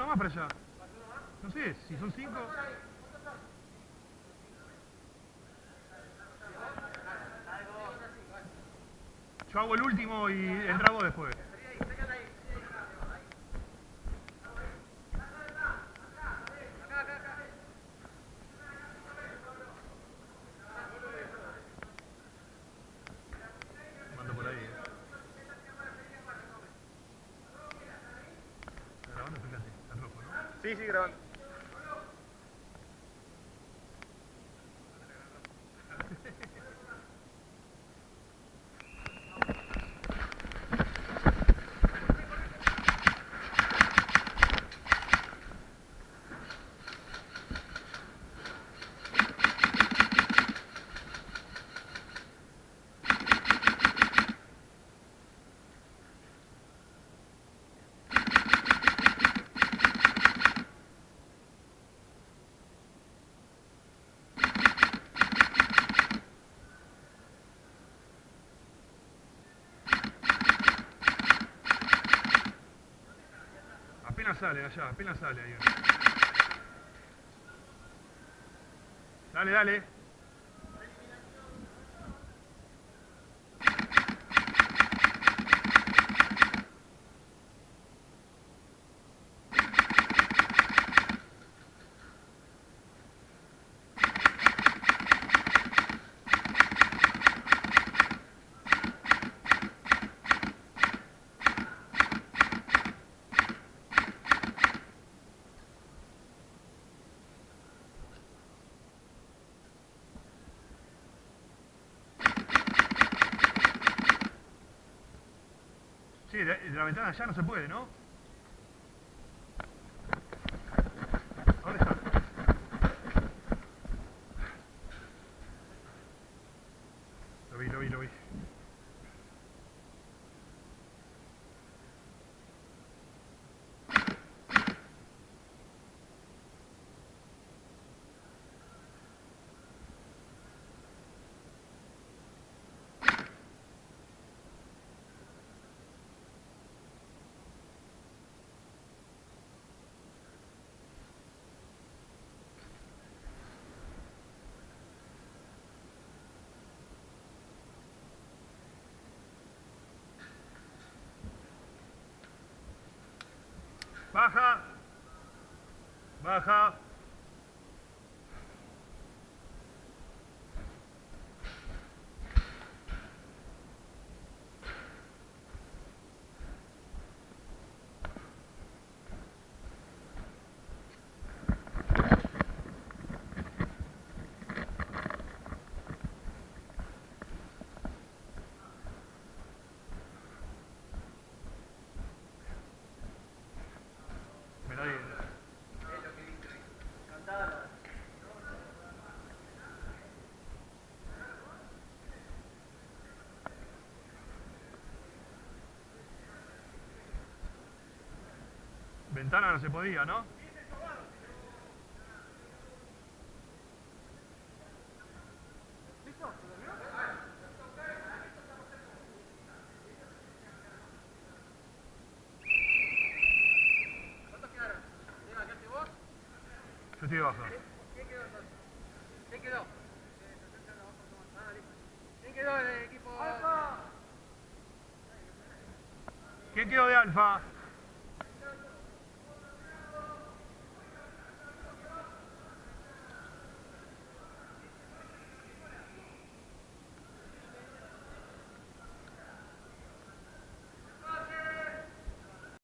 más para allá. No sé, si son 5. Yo hago el último y entra vos después. Mando por ahí, ¿Está grabando? Fíjate, está rojo, ¿no? Sí, sí, grabando. Apenas sale allá, apenas sale ahí. Dale, dale. Sí, de la ventana allá no se puede, ¿no? ¿Dónde está? Lo vi. Baja. Baja. Mirá ahí. Ventana no se podía, ¿no? Yo estoy de baja. ¿Quién quedó? ¿Quién quedó del equipo? ¿Quién quedó de alfa?